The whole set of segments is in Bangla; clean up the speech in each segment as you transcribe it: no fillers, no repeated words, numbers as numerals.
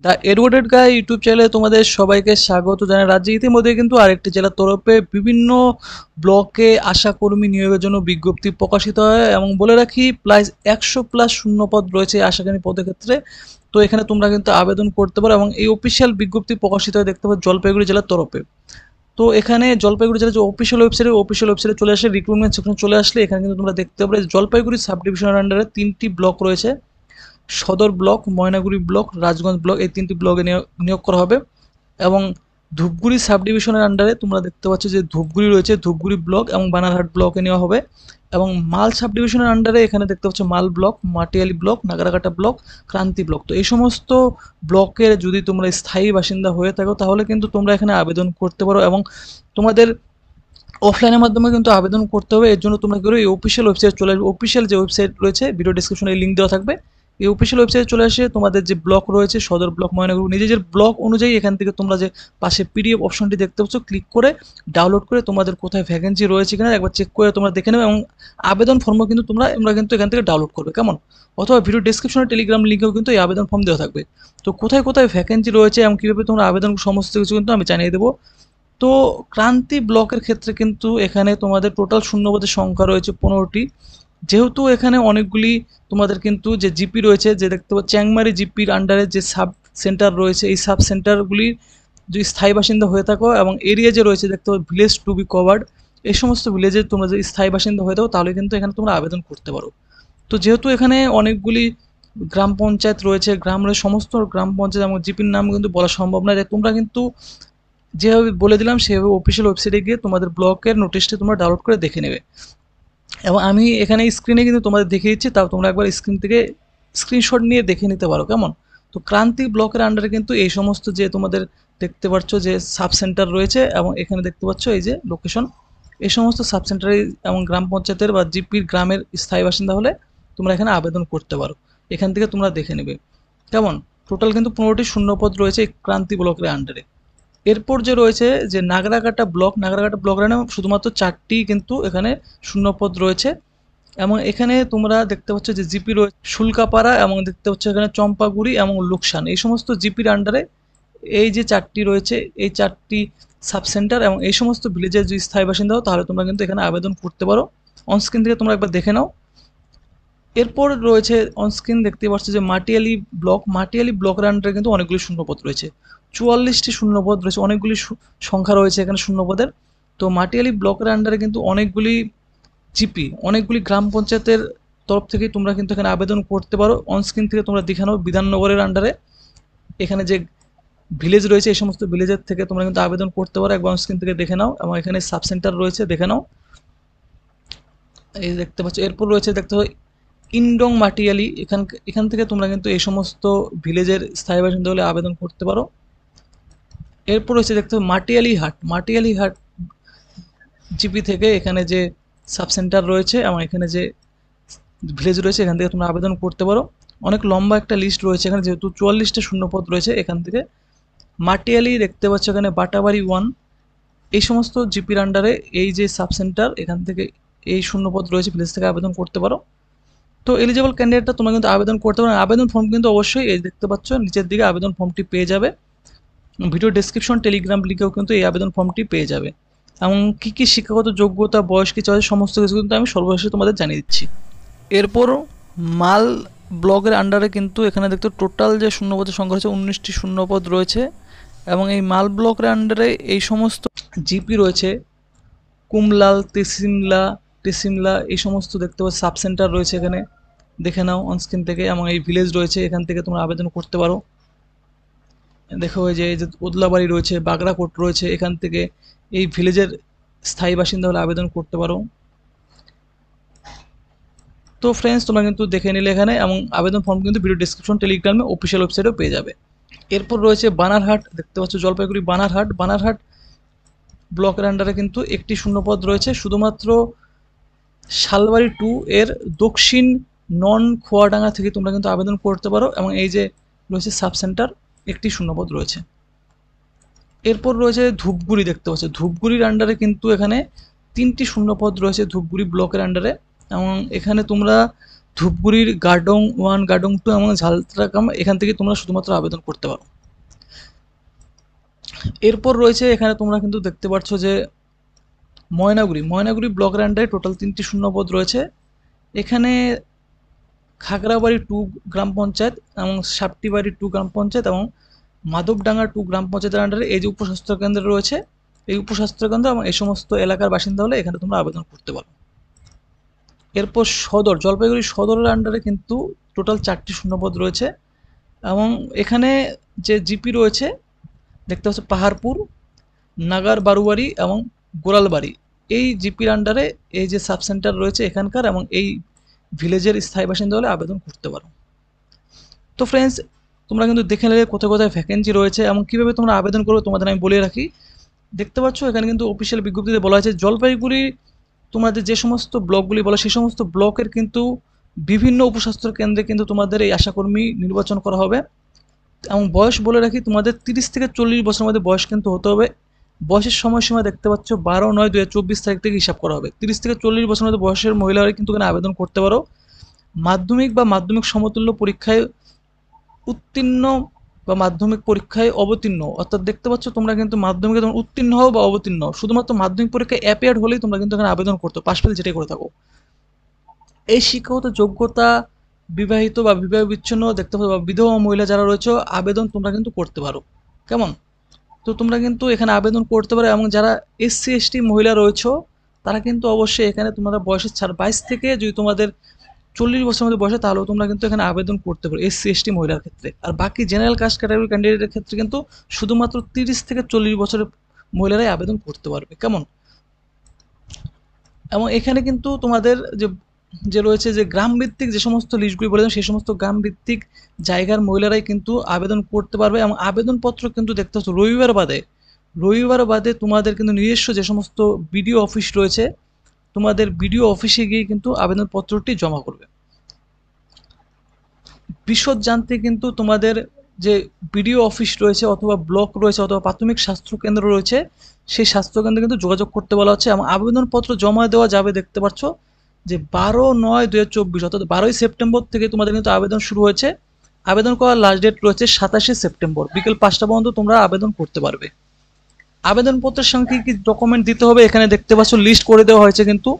দ্য এডুকেটেড গাই ইউটিউব চ্যানেলে তোমাদের সবাইকে স্বাগত জানাই। রাজ্যে ইতিমধ্যে কিন্তু আরেকটি জেলার তরফে বিভিন্ন ব্লকে আশাকর্মী নিয়োগের জন্য বিজ্ঞপ্তি প্রকাশিত হয় এবং বলে রাখি প্রায় 100+ শূন্যপদ রয়েছে আশাকর্মী পদের ক্ষেত্রে। তো এখানে তোমরা কিন্তু আবেদন করতে পারো এবং এই অফিসিয়াল বিজ্ঞপ্তি প্রকাশিত হয় দেখতে পাচ্ছ জলপাইগুড়ি জেলার তরফে। তো এখানে জলপাইগুড়ি জেলার যে অফিসিয়াল ওয়েবসাইটে চলে আসে, রিক্রুটমেন্ট সেকশন চলে আসলে এখানে কিন্তু তোমরা দেখতে পাবে জলপাইগুড়ি সাব ডিভিশনের আন্ডারে 3টি ব্লক রয়েছে। সদর block, Maynaguri block, Rajganj block, এই 3টি ব্লকে নিয়োগ করা হবে। এবং ধূপগুড়ি সাব ডিভিশনের আন্ডারে তোমরা দেখতে পাচ্ছ যে ধূপগুড়ি রয়েছে, ধূপগুড়ি ব্লক এবং বানারহাট ব্লকে নেওয়া হবে। এবং মাল সাব ডিভিশনের আন্ডারে এখানে দেখতে পাচ্ছ মাল ব্লক, মাটিয়ালি ব্লক, নাগারাকাটা ব্লক, ক্রান্তি ব্লক। তো এই সমস্ত ব্লকের যদি তোমরা স্থায়ী বাসিন্দা হয়ে থাকো তাহলে কিন্তু তোমরা এখানে আবেদন করতে পারো এবং তোমাদের অফলাইনের মাধ্যমে কিন্তু আবেদন করতে হবে। এর জন্য তোমরা কি করো, এই অফিসিয়াল ওয়েবসাইট চলে আসবে। অফিসিয়াল যে ওয়েবসাইট রয়েছে ভিডিও ডিসক্রিপশনে লিঙ্ক দেওয়া থাকবে। এই অফিসিয়াল ওয়েবসাইটে চলে আসে তোমাদের যে ব্লক রয়েছে সদর ব্লক, ময়নাগুড়ি, নিজেদের ব্লক অনুযায়ী এখান থেকে তোমরা যে পাশে পিডিএফ অপশনটি দেখতে পাচ্ছ ক্লিক করে ডাউনলোড করে তোমাদের কোথায় ভ্যাকেন্সি রয়েছে কিনা একবার চেক করে তোমরা দেখে নেবে। এবং আবেদন ফর্মও কিন্তু তোমরা কিন্তু এখান থেকে ডাউনলোড করবে, কেমন? অথবা ভিডিও ডিসক্রিপশনে টেলিগ্রাম লিঙ্কেও কিন্তু এই আবেদন ফর্ম দেওয়া থাকবে। তো কোথায় কোথায় ভ্যাকেন্সি রয়েছে এবং কীভাবে তোমরা আবেদন সমস্ত কিছু কিন্তু আমি জানিয়ে দেবো। তো ক্রান্তি ব্লকের ক্ষেত্রে কিন্তু এখানে তোমাদের টোটাল শূন্যপদের সংখ্যা রয়েছে 15টি। যেহেতু এখানে অনেকগুলি তোমাদের কিন্তু যে জিপি রয়েছে, যে দেখতে পাচ্ছ চ্যাংমারি জিপির আন্ডারে যে সাব সেন্টার রয়েছে, এই সাব সেন্টারগুলির যদি স্থায়ী বাসিন্দা হয়ে থাকো এবং এরিয়া যে রয়েছে দেখতে পাচ্ছ ভিলেজ টু বি কভার্ড, এই সমস্ত ভিলেজে তোমরা যদি স্থায়ী বাসিন্দা হয়ে থাকো তাহলে কিন্তু এখানে তোমরা আবেদন করতে পারো। তো যেহেতু এখানে অনেকগুলি গ্রাম পঞ্চায়েত রয়েছে, গ্রামের সমস্ত গ্রাম পঞ্চায়েত এবং জিপির নাম কিন্তু বলা সম্ভব নয়, তাই তোমরা কিন্তু যেভাবে বলে দিলাম সেভাবে অফিসিয়াল ওয়েবসাইটে গিয়ে তোমাদের ব্লকের নোটিশটি তোমরা ডাউনলোড করে দেখে নেবে। এবং আমি এখানে স্ক্রিনে কিন্তু তোমাদের দেখিয়ে দিচ্ছি, তাও তোমরা একবার স্ক্রিন থেকে স্ক্রিনশট নিয়ে দেখে নিতে পারো, কেমন? তো ক্রান্তি ব্লকের আন্ডারে কিন্তু এই সমস্ত যে তোমাদের দেখতে পাচ্ছ যে সাব সেন্টার রয়েছে এবং এখানে দেখতে পাচ্ছ এই যে লোকেশন, এই সমস্ত সাব সেন্টারে এবং গ্রাম পঞ্চায়েতের বা জিপির গ্রামের স্থায়ী বাসিন্দা হলে তোমরা এখানে আবেদন করতে পারো। এখান থেকে তোমরা দেখে নেবে, কেমন? টোটাল কিন্তু 15টি শূন্যপদ রয়েছে এই ক্রান্তি ব্লকের আন্ডারে। এরপর যে রয়েছে যে নাগরাকাটা ব্লক, নাগরাকাটা ব্লকের নাম শুধুমাত্র 4টি কিন্তু এখানে শূন্যপদ রয়েছে। এবং এখানে তোমরা দেখতে পাচ্ছ যে জিপি রয়েছে শুল্কাপাড়া এবং দেখতে পাচ্ছ এখানে চম্পাগুড়ি এবং লোকসান, এই সমস্ত জিপির আন্ডারে এই যে 4টি রয়েছে, এই 4টি সাব সেন্টার এবং এই সমস্ত ভিলেজের যদি স্থায়ী বাসিন্দা হও তাহলে তোমরা কিন্তু এখানে আবেদন করতে পারো। অনস্ক্রিন থেকে তোমরা একবার দেখে নাও। এরপর রয়েছে অনস্ক্রিন দেখতে পাচ্ছ যে মাটিয়ালি ব্লক, মাটিয়ালি ব্লকের আন্ডারে কিন্তু অনেকগুলি শূন্যপদ রয়েছে, 44টি শূন্যপদ রয়েছে, অনেকগুলি সংখ্যা রয়েছে এখানে শূন্যপদের। তো মাটিয়ালি ব্লকের আন্ডারে কিন্তু অনেকগুলি জিপি, অনেকগুলি গ্রাম পঞ্চায়েতের তরফ থেকে তোমরা কিন্তু এখানে আবেদন করতে পারো। অনস্ক্রিন থেকে তোমরা দেখে নাও বিধাননগরের আন্ডারে এখানে যে ভিলেজ রয়েছে এই সমস্ত ভিলেজের থেকে তোমরা কিন্তু আবেদন করতে পারো, একবার অনস্ক্রিন থেকে দেখে নাও। এবং এখানে সাব সেন্টার রয়েছে দেখে নাও, এই দেখতে পাচ্ছ। এরপর রয়েছে দেখতে পাচ্ছ ইনডং মাটিয়ালি, এখান থেকে তোমরা কিন্তু এই সমস্ত ভিলেজের স্থায়ী বাসিন্দা হলে আবেদন করতে পারো। এরপর রয়েছে দেখতে পাচ্ছ মাটিয়ালি হাট, মাটিয়ালি হাট জিপি থেকে এখানে যে সাব সেন্টার রয়েছে এবং এখানে যে ভিলেজ রয়েছে এখান থেকে তোমরা আবেদন করতে পারো। অনেক লম্বা একটা লিস্ট রয়েছে এখানে, যেহেতু 44টা শূন্যপদ রয়েছে এখান থেকে। মাটিয়ালি দেখতে পাচ্ছ এখানে বাটাবাড়ি 1, এই সমস্ত জিপির আন্ডারে এই যে সাব সেন্টার এখান থেকে এই শূন্যপদ রয়েছে, ভিলেজ থেকে আবেদন করতে পারো। তো এলিজিবল ক্যান্ডিডেটটা তোমরা কিন্তু আবেদন করতে পারো। আবেদন ফর্ম কিন্তু অবশ্যই এই দেখতে পাচ্ছ নিচের দিকে আবেদন ফর্মটি পেয়ে যাবে। ভিডিও ডেসক্রিপশন টেলিগ্রাম লিঙ্কেও কিন্তু এই আবেদন ফর্মটি পেয়ে যাবে। এবং কী কী শিক্ষাগত যোগ্যতা, বয়স কী চাই সমস্ত কিছু কিন্তু আমি সর্বশেষে তোমাদের জানিয়ে দিচ্ছি। এরপর মাল ব্লকের আন্ডারে কিন্তু এখানে দেখতে টোটাল যে শূন্যপদের সংখ্যা রয়েছে 19টি শূন্যপদ রয়েছে। এবং এই মাল ব্লকের আন্ডারে এই সমস্ত জিপি রয়েছে কুমলাল, টিসিমলা, এই সমস্ত দেখতে পাচ্ছ সাব সেন্টার রয়েছে এখানে দেখে নাও অনস্ক্রিন থেকে। এবং এই ভিলেজ রয়েছে এখান থেকে তোমরা আবেদন করতে পারো। দেখো এই যে ওদলাবাড়ি রয়েছে, বাগড়াকোট রয়েছে, এখান থেকে এই ভিলেজের স্থায়ী বাসিন্দা হলে আবেদন করতে পারো। তো ফ্রেন্ডস তোমরা কিন্তু দেখে নিলে এখানে, এবং আবেদন ফর্ম কিন্তু ভিডিও ডিসক্রিপশন টেলিগ্রামে অফিসিয়াল ওয়েবসাইটেও পেয়ে যাবে। এরপর রয়েছে বানারহাট, দেখতে পাচ্ছ জলপাইগুড়ি বানারহাট ব্লকের আন্ডারে কিন্তু একটি শূন্যপদ রয়েছে, শুধুমাত্র শালবাড়ি 2 এর দক্ষিণ নন খোয়াডাঙ্গা থেকে তোমরা কিন্তু আবেদন করতে পারো। এবং এই যে রয়েছে সাব সেন্টার, একটি শূন্যপদ রয়েছে। এরপর রয়েছে ধূপগুড়ি, দেখতে পাচ্ছ ধূপগুড়ির আন্ডারে কিন্তু এখানে 3টি শূন্যপদ রয়েছে ধূপগুড়ি ব্লকের আন্ডারে। এবং এখানে তোমরা ধূপগুড়ির গার্ডং 1, গার্ডং 2 এবং ঝালট্রাকাম, এখান থেকে তোমরা শুধুমাত্র আবেদন করতে পারো। এরপর রয়েছে এখানে তোমরা কিন্তু দেখতে পাচ্ছ যে ময়নাগুড়ি ব্লকের আন্ডারে টোটাল 3টি শূন্যপদ রয়েছে। এখানে খাগড়াবাড়ি 2 গ্রাম পঞ্চায়েত এবং সাপটিবাড়ি 2 গ্রাম পঞ্চায়েত এবং মাধবডাঙ্গা 2 গ্রাম পঞ্চায়েতের আন্ডারে এই যে উপস্বাস্থ্য কেন্দ্র রয়েছে, এই উপস্বাস্থ্য কেন্দ্র এবং এই সমস্ত এলাকার বাসিন্দা হলে এখানে তোমরা আবেদন করতে পারো। এরপর জলপাইগুড়ি সদরের আন্ডারে কিন্তু টোটাল 4টি শূন্যপদ রয়েছে এবং এখানে যে জিপি রয়েছে দেখতে পাচ্ছ পাহাড়পুর, নাগার বারুবাড়ি এবং গোড়ালবাড়ি, এই জিপির আন্ডারে এই যে সাব সেন্টার রয়েছে এখানকার এবং এই ভিলেজের স্থায়ী বাসিন্দা হলে আবেদন করতে পারো। তো ফ্রেন্ডস, তোমরা কিন্তু দেখে নেবে কোথায় কোথায় ভ্যাকেন্সি রয়েছে এবং কীভাবে তোমরা আবেদন করবে তোমাদের আমি বলে রাখি। দেখতে পাচ্ছ এখানে কিন্তু অফিসিয়াল বিজ্ঞপ্তিতে বলা হয়েছে জলপাইগুড়ি তোমাদের যে সমস্ত ব্লকগুলি বলে সেই সমস্ত ব্লকের কিন্তু বিভিন্ন উপস্বাস্থ্য কেন্দ্রে কিন্তু তোমাদের এই আশাকর্মী নির্বাচন করা হবে। এবং বয়স বলে রাখি, তোমাদের 30 থেকে 40 বছরের মধ্যে বয়স কিন্তু হতে হবে। বয়সের সময়সীমা দেখতে পাচ্ছ 12/9/2024 তারিখ থেকে হিসাব করা হবে। 30 থেকে 40 বছরের মধ্যে বয়সের মহিলারা কিন্তু এখানে আবেদন করতে পারো। মাধ্যমিক বা মাধ্যমিক সমতুল্য পরীক্ষায় উত্তীর্ণ বা মাধ্যমিক পরীক্ষায় অবতীর্ণ, অর্থাৎ দেখতে পাচ্ছ তোমরা কিন্তু মাধ্যমিকে তোমরা উত্তীর্ণ হও বা অবতীর্ণ, শুধুমাত্র মাধ্যমিক পরীক্ষায় অ্যাপিয়ার্ড হলেই তোমরা কিন্তু এখানে আবেদন করতে পাস ফেল যেটাই করে থাকো। এই শিক্ষাগত যোগ্যতা বিবাহিত বা বিবাহ বিচ্ছিন্ন দেখতে পাচ্ছ বা বিধবা মহিলা যারা রয়েছে আবেদন তোমরা কিন্তু করতে পারো। কেমন? তো তোমরা কিন্তু এখানে আবেদন করতে পারো এবং যারা SC ST মহিলা রয়েছে তারা কিন্তু অবশ্যই এখানে তোমরা বয়সের ছাড় 22 থেকে যদি তোমাদের 40 বছরের মধ্যে বয়সে তাহলেও তোমরা কিন্তু এখানে আবেদন করতে পারো SC ST মহিলার ক্ষেত্রে। আর বাকি জেনারেল কাস্ট ক্যাটাগরি ক্যান্ডিডেটের ক্ষেত্রে কিন্তু শুধুমাত্র 30 থেকে 40 বছরের মহিলারাই আবেদন করতে পারবে। কেমন? এবং এখানে কিন্তু তোমাদের যে রয়েছে যে গ্রাম ভিত্তিক যে সমস্ত লিস্টগুলি বলে সেই সমস্ত গ্রাম ভিত্তিক জায়গার মহিলারাই কিন্তু আবেদন করতে পারবে এবং আবেদনপত্র কিন্তু দেখতে পাচ্ছ রবিবার বাদে তোমাদের কিন্তু নিজস্ব যে সমস্ত বিডিও অফিস রয়েছে তোমাদের বিডিও অফিসে গিয়ে কিন্তু আবেদনপত্রটি জমা করবে। বিশদ জানতে কিন্তু তোমাদের যে বিডিও অফিস রয়েছে অথবা ব্লক রয়েছে অথবা প্রাথমিক স্বাস্থ্য কেন্দ্র রয়েছে সেই স্বাস্থ্যকেন্দ্রে কিন্তু যোগাযোগ করতে বলা হচ্ছে এবং আবেদনপত্র জমা দেওয়া যাবে দেখতে পাচ্ছ যে 12/9/2024 অর্থাৎ 12ই সেপ্টেম্বর থেকে তোমাদের কিন্তু আবেদন শুরু হয়েছে। আবেদন করার লাস্ট ডেট রয়েছে 27শে সেপ্টেম্বর বিকেল 5টা পর্যন্ত তোমরা আবেদন করতে পারবে। আবেদনপত্রের সঙ্গে কি ডকুমেন্ট দিতে হবে এখানে দেখতে পাচ্ছ লিস্ট করে দেওয়া হয়েছে, কিন্তু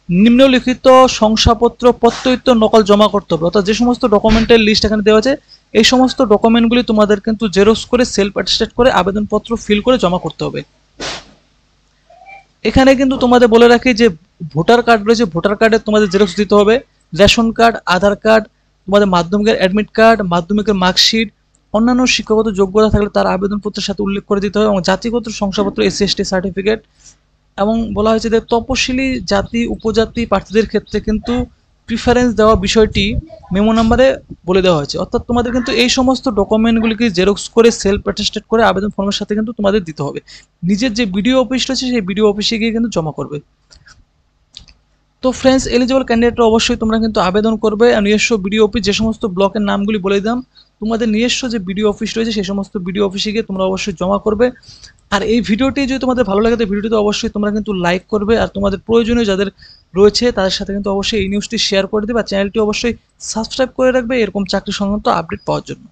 নিম্নলিখিত শংসাপত্র প্রত্যয়িত নকল জমা করতে হবে, অর্থাৎ যে সমস্ত ডকুমেন্টের লিস্ট এখানে দেওয়া আছে এই সমস্ত ডকুমেন্টগুলি তোমাদের কিন্তু জেরক্স করে সেলফ অ্যাটেস্টেড করে আবেদনপত্র ফিল করে জমা করতে হবে। এখানে কিন্তু তোমাদের বলে রাখি যে ভোটার কার্ড রয়েছে, ভোটার কার্ডে তোমাদের জেরক্স দিতে হবে, রেশন কার্ড, আধার কার্ড, তোমাদের মাধ্যমিকের অ্যাডমিট কার্ড, মাধ্যমিকের মার্কশিট, অন্যান্য শিক্ষাগত যোগ্যতা থাকলে তার আবেদনপত্রের সাথে উল্লেখ করে দিতে হবে এবং জাতিগত শংসাপত্র SC ST সার্টিফিকেট। এবং বলা হয়েছে যে তপশিলি জাতি উপজাতি প্রার্থীদের ক্ষেত্রে কিন্তু প্রিফারেন্স দেওয়া বিষয়টি মেমো নাম্বারে বলে দেওয়া হয়েছে, অর্থাৎ তোমাদের কিন্তু এই সমস্ত ডকুমেন্টগুলিকে জেরক্স করে সেলফ অ্যাটেস্টেড করে আবেদন ফর্মের সাথে কিন্তু তোমাদের দিতে হবে। নিজের যে বিডিও অফিস রয়েছে সেই বিডিও অফিসে গিয়ে কিন্তু জমা করবে। তো ফ্রেন্ডস, এলিজিবল ক্যান্ডিডেটরা অবশ্যই তোমরা কিন্তু আবেদন করবে। নিজস্ব বিডিও অফিস যে সমস্ত ব্লকের নামগুলি বলে দিলাম, তোমাদের নিজস্ব যে বিডিও অফিস রয়েছে সেই সমস্ত বিডিও অফিসে গিয়ে তোমরা অবশ্যই জমা করবে। আর এই ভিডিওটি যদি তোমাদের ভালো লাগে তো ভিডিওটি অবশ্যই তোমরা কিন্তু লাইক করবে আর তোমাদের প্রয়োজনীয় যাদের রয়েছে তাদের সাথে কিন্তু অবশ্যই এই নিউজটি শেয়ার করে দেবে আর চ্যানেলটি অবশ্যই সাবস্ক্রাইব করে রাখবে এরকম চাকরি সংক্রান্ত আপডেট পাওয়ার জন্য।